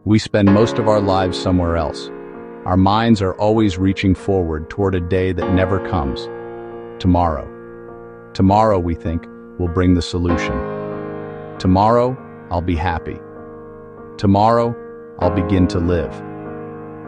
We spend most of our lives somewhere else. Our minds are always reaching forward toward a day that never comes. Tomorrow. Tomorrow, we think, will bring the solution. Tomorrow, I'll be happy. Tomorrow, I'll begin to live.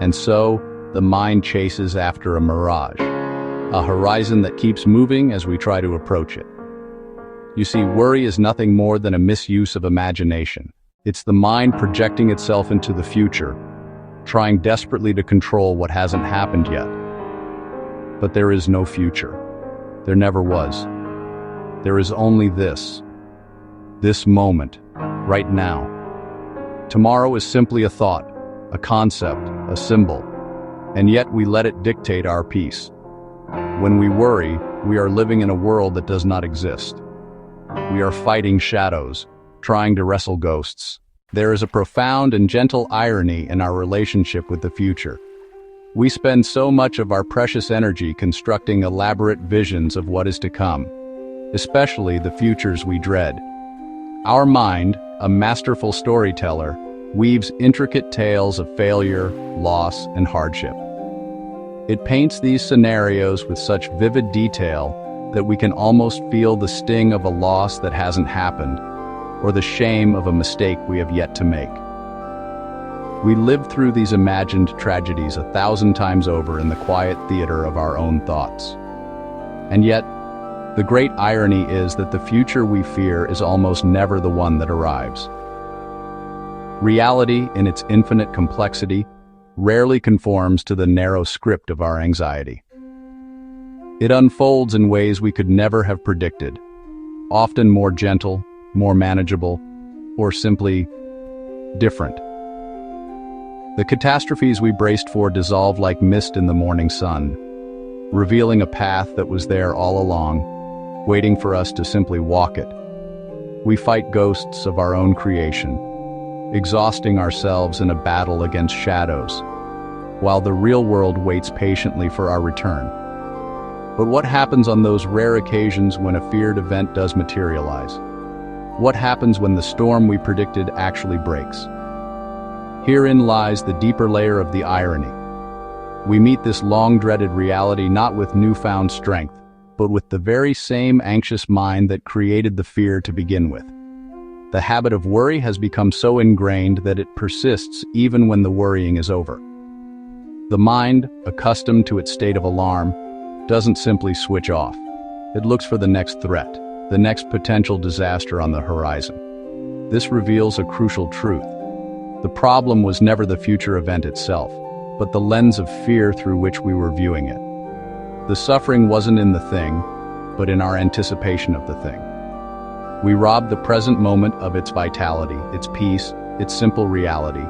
And so, the mind chases after a mirage, a horizon that keeps moving as we try to approach it. You see, worry is nothing more than a misuse of imagination. It's the mind projecting itself into the future, trying desperately to control what hasn't happened yet. But there is no future. There never was. There is only this moment, right now. Tomorrow is simply a thought, a concept, a symbol, and yet we let it dictate our peace. When we worry, we are living in a world that does not exist. We are fighting shadows, trying to wrestle ghosts. There is a profound and gentle irony in our relationship with the future. We spend so much of our precious energy constructing elaborate visions of what is to come, especially the futures we dread. Our mind, a masterful storyteller, weaves intricate tales of failure, loss, and hardship. It paints these scenarios with such vivid detail that we can almost feel the sting of a loss that hasn't happened, or the shame of a mistake we have yet to make. We live through these imagined tragedies 1,000 times over in the quiet theater of our own thoughts. And yet, the great irony is that the future we fear is almost never the one that arrives. Reality, in its infinite complexity, rarely conforms to the narrow script of our anxiety. It unfolds in ways we could never have predicted, often more gentle, more manageable, or simply different. The catastrophes we braced for dissolve like mist in the morning sun, revealing a path that was there all along, waiting for us to simply walk it. We fight ghosts of our own creation, exhausting ourselves in a battle against shadows, while the real world waits patiently for our return. But what happens on those rare occasions when a feared event does materialize? What happens when the storm we predicted actually breaks? Herein lies the deeper layer of the irony. We meet this long-dreaded reality not with newfound strength, but with the very same anxious mind that created the fear to begin with. The habit of worry has become so ingrained that it persists even when the worrying is over. The mind, accustomed to its state of alarm, doesn't simply switch off. It looks for the next threat, the next potential disaster on the horizon. This reveals a crucial truth. The problem was never the future event itself, but the lens of fear through which we were viewing it. The suffering wasn't in the thing, but in our anticipation of the thing. We robbed the present moment of its vitality, its peace, its simple reality,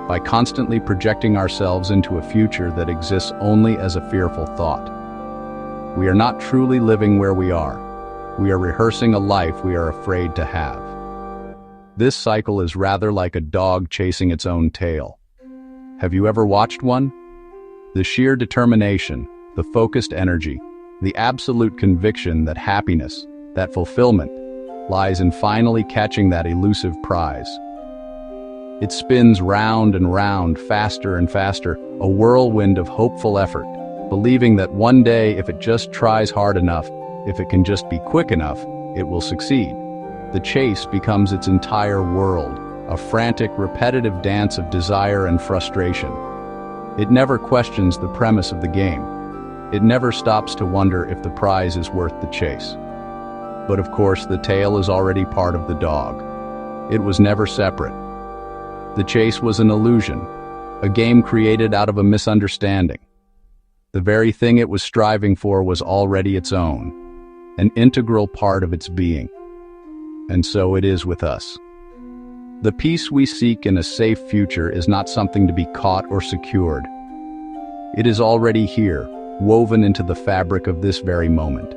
by constantly projecting ourselves into a future that exists only as a fearful thought. We are not truly living where we are. We are rehearsing a life we are afraid to have. This cycle is rather like a dog chasing its own tail. Have you ever watched one? The sheer determination, the focused energy, the absolute conviction that happiness, that fulfillment, lies in finally catching that elusive prize. It spins round and round, faster and faster, a whirlwind of hopeful effort, believing that one day, if it just tries hard enough, if it can just be quick enough, it will succeed. The chase becomes its entire world, a frantic, repetitive dance of desire and frustration. It never questions the premise of the game. It never stops to wonder if the prize is worth the chase. But of course, the tail is already part of the dog. It was never separate. The chase was an illusion, a game created out of a misunderstanding. The very thing it was striving for was already its own, an integral part of its being. And so it is with us. The peace we seek in a safe future is not something to be caught or secured. It is already here, woven into the fabric of this very moment.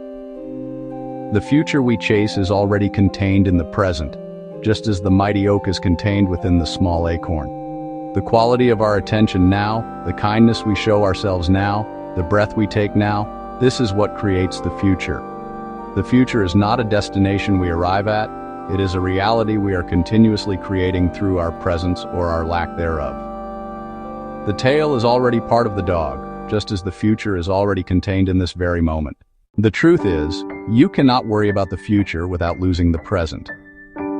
The future we chase is already contained in the present, just as the mighty oak is contained within the small acorn. The quality of our attention now, the kindness we show ourselves now, the breath we take now, this is what creates the future. The future is not a destination we arrive at, It is a reality we are continuously creating through our presence or our lack thereof. The tail is already part of the dog, just as the future is already contained in this very moment. The truth is, you cannot worry about the future without losing the present.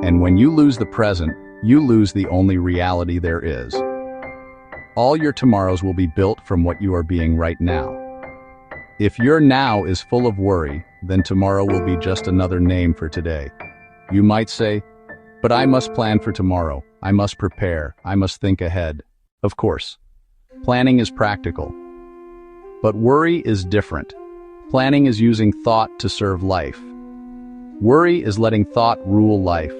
And when you lose the present, you lose the only reality there is. All your tomorrows will be built from what you are being right now. If your now is full of worry, then tomorrow will be just another name for today. You might say, but I must plan for tomorrow. I must prepare. I must think ahead. Of course, planning is practical. But worry is different. Planning is using thought to serve life. Worry is letting thought rule life.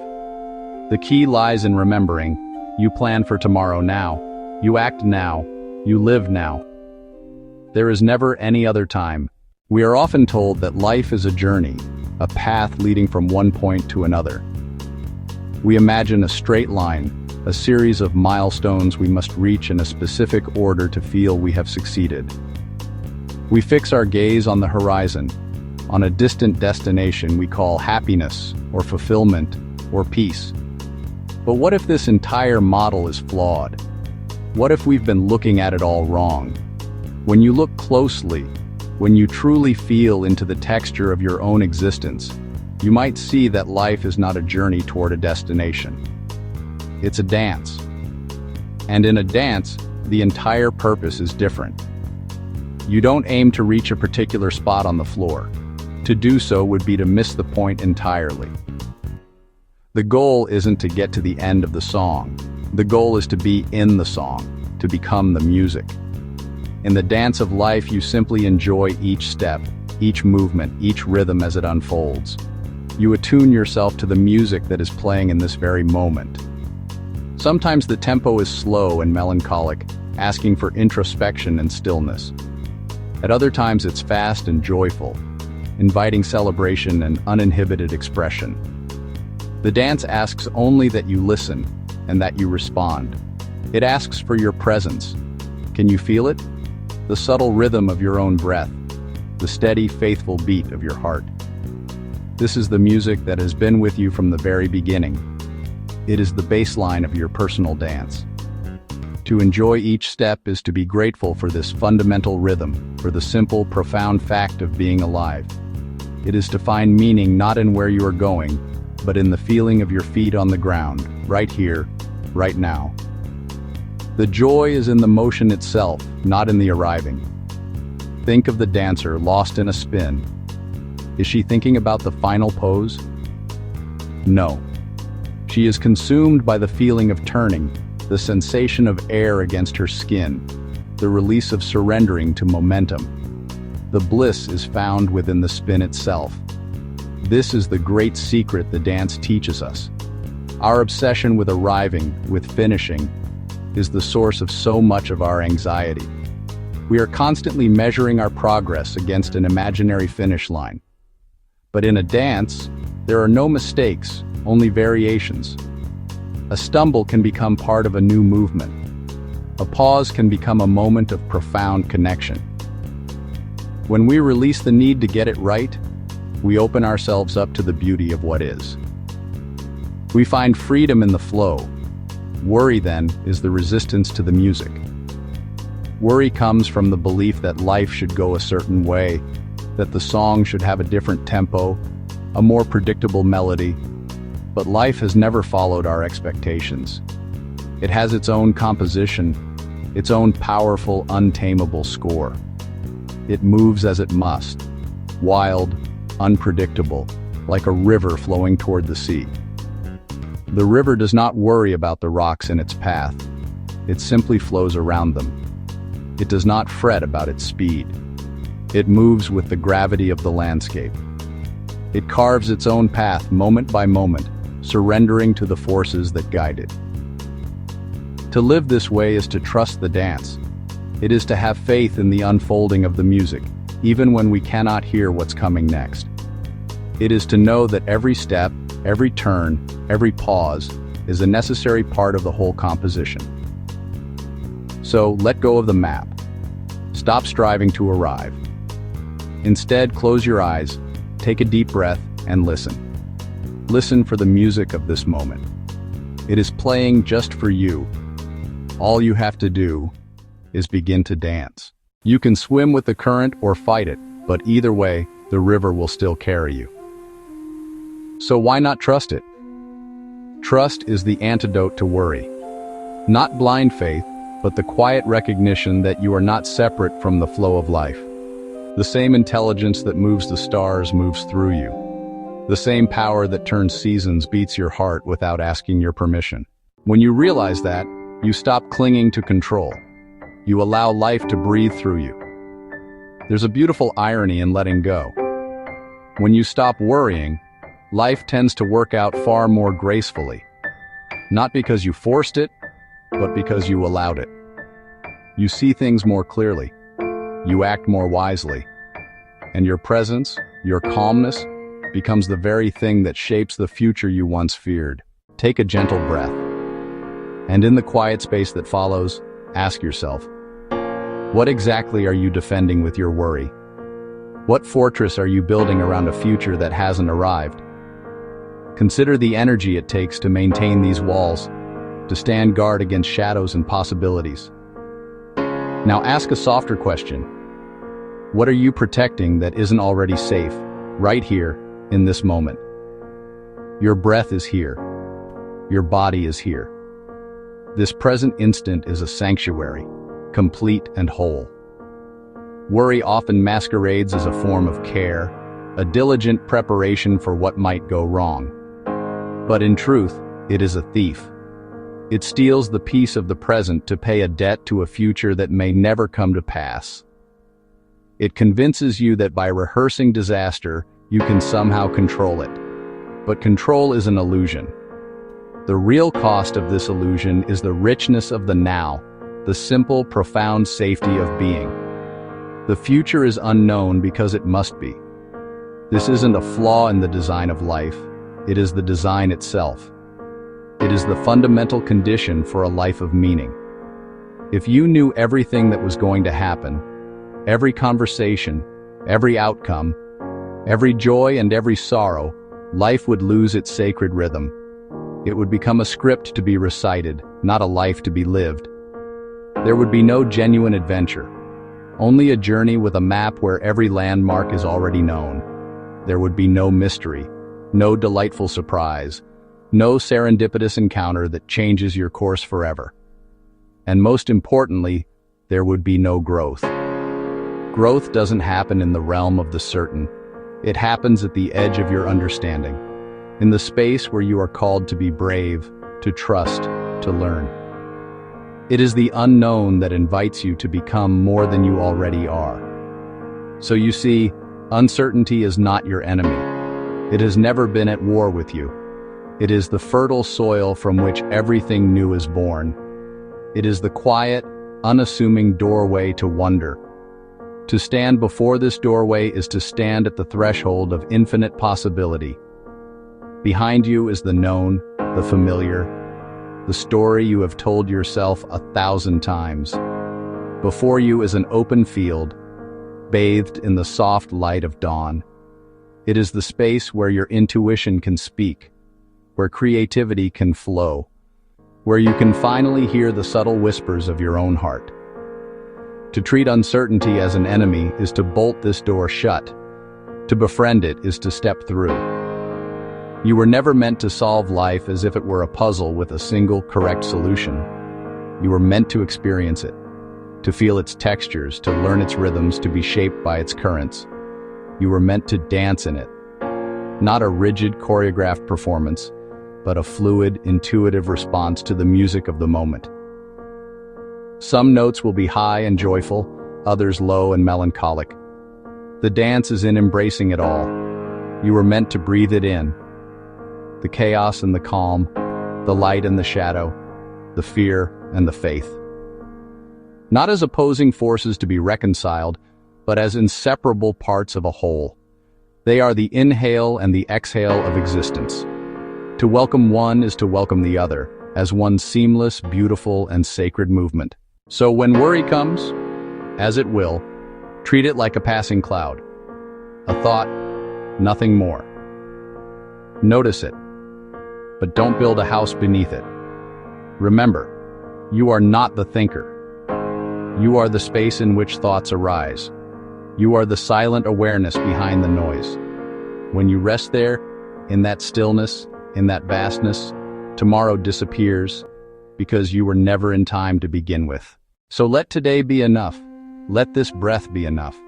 The key lies in remembering, you plan for tomorrow now, you act now, you live now. There is never any other time. We are often told that life is a journey, a path leading from one point to another. We imagine a straight line, a series of milestones we must reach in a specific order to feel we have succeeded. We fix our gaze on the horizon, on a distant destination we call happiness, or fulfillment, or peace. But what if this entire model is flawed? What if we've been looking at it all wrong? When you look closely, when you truly feel into the texture of your own existence, you might see that life is not a journey toward a destination. It's a dance. And in a dance, the entire purpose is different. You don't aim to reach a particular spot on the floor. To do so would be to miss the point entirely. The goal isn't to get to the end of the song. The goal is to be in the song, to become the music. In the dance of life, you simply enjoy each step, each movement, each rhythm as it unfolds. You attune yourself to the music that is playing in this very moment. Sometimes the tempo is slow and melancholic, asking for introspection and stillness. At other times it's fast and joyful, inviting celebration and uninhibited expression. The dance asks only that you listen and that you respond. It asks for your presence. Can you feel it? The subtle rhythm of your own breath, the steady, faithful beat of your heart. This is the music that has been with you from the very beginning. It is the baseline of your personal dance. To enjoy each step is to be grateful for this fundamental rhythm, for the simple, profound fact of being alive. It is to find meaning not in where you are going, but in the feeling of your feet on the ground, right here, right now. The joy is in the motion itself, not in the arriving. Think of the dancer lost in a spin. Is she thinking about the final pose? No. She is consumed by the feeling of turning, the sensation of air against her skin, the release of surrendering to momentum. The bliss is found within the spin itself. This is the great secret the dance teaches us. Our obsession with arriving, with finishing, is the source of so much of our anxiety. We are constantly measuring our progress against an imaginary finish line. But in a dance, there are no mistakes, only variations. A stumble can become part of a new movement. A pause can become a moment of profound connection. When we release the need to get it right, we open ourselves up to the beauty of what is. We find freedom in the flow. Worry, then, is the resistance to the music. Worry comes from the belief that life should go a certain way, that the song should have a different tempo, a more predictable melody. But life has never followed our expectations. It has its own composition, its own powerful, untamable score. It moves as it must, wild, unpredictable, like a river flowing toward the sea. The river does not worry about the rocks in its path. It simply flows around them. It does not fret about its speed. It moves with the gravity of the landscape. It carves its own path moment by moment, surrendering to the forces that guide it. To live this way is to trust the dance. It is to have faith in the unfolding of the music, even when we cannot hear what's coming next. It is to know that every step, every turn, every pause is a necessary part of the whole composition. So let go of the map. Stop striving to arrive. Instead, close your eyes, take a deep breath, and listen. Listen for the music of this moment. It is playing just for you. All you have to do is begin to dance. You can swim with the current or fight it, but either way, the river will still carry you. So why not trust it? Trust is the antidote to worry. Not blind faith, but the quiet recognition that you are not separate from the flow of life. The same intelligence that moves the stars moves through you. The same power that turns seasons beats your heart without asking your permission. When you realize that, you stop clinging to control. You allow life to breathe through you. There's a beautiful irony in letting go. When you stop worrying, life tends to work out far more gracefully. Not because you forced it, but because you allowed it. You see things more clearly. You act more wisely. And your presence, your calmness, becomes the very thing that shapes the future you once feared. Take a gentle breath. And in the quiet space that follows, ask yourself, what exactly are you defending with your worry? What fortress are you building around a future that hasn't arrived? Consider the energy it takes to maintain these walls, to stand guard against shadows and possibilities. Now ask a softer question. What are you protecting that isn't already safe, right here, in this moment? Your breath is here. Your body is here. This present instant is a sanctuary, complete and whole. Worry often masquerades as a form of care, a diligent preparation for what might go wrong. But in truth, it is a thief. It steals the peace of the present to pay a debt to a future that may never come to pass. It convinces you that by rehearsing disaster, you can somehow control it. But control is an illusion. The real cost of this illusion is the richness of the now, the simple, profound safety of being. The future is unknown because it must be. This isn't a flaw in the design of life, it is the design itself. It is the fundamental condition for a life of meaning. If you knew everything that was going to happen, every conversation, every outcome, every joy and every sorrow, life would lose its sacred rhythm. It would become a script to be recited, not a life to be lived. There would be no genuine adventure, only a journey with a map where every landmark is already known. There would be no mystery, no delightful surprise, no serendipitous encounter that changes your course forever. And most importantly, there would be no growth. Growth doesn't happen in the realm of the certain. It happens at the edge of your understanding, in the space where you are called to be brave, to trust, to learn. It is the unknown that invites you to become more than you already are. So you see, uncertainty is not your enemy. It has never been at war with you. It is the fertile soil from which everything new is born. It is the quiet, unassuming doorway to wonder. To stand before this doorway is to stand at the threshold of infinite possibility. Behind you is the known, the familiar, the story you have told yourself 1,000 times. Before you is an open field, bathed in the soft light of dawn. It is the space where your intuition can speak, where creativity can flow, where you can finally hear the subtle whispers of your own heart. To treat uncertainty as an enemy is to bolt this door shut. To befriend it is to step through. You were never meant to solve life as if it were a puzzle with a single correct solution. You were meant to experience it, to feel its textures, to learn its rhythms, to be shaped by its currents. You were meant to dance in it. Not a rigid, choreographed performance, but a fluid, intuitive response to the music of the moment. Some notes will be high and joyful, others low and melancholic. The dance is in embracing it all. You were meant to breathe it in. The chaos and the calm, the light and the shadow, the fear and the faith. Not as opposing forces to be reconciled, but as inseparable parts of a whole. They are the inhale and the exhale of existence. To welcome one is to welcome the other, as one seamless, beautiful, and sacred movement. So when worry comes, as it will, treat it like a passing cloud. A thought, nothing more. Notice it, but don't build a house beneath it. Remember, you are not the thinker. You are the space in which thoughts arise. You are the silent awareness behind the noise. When you rest there, in that stillness, in that vastness, tomorrow disappears because you were never in time to begin with. So let today be enough. Let this breath be enough.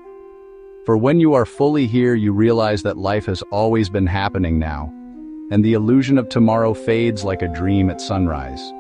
For when you are fully here, you realize that life has always been happening now, and the illusion of tomorrow fades like a dream at sunrise.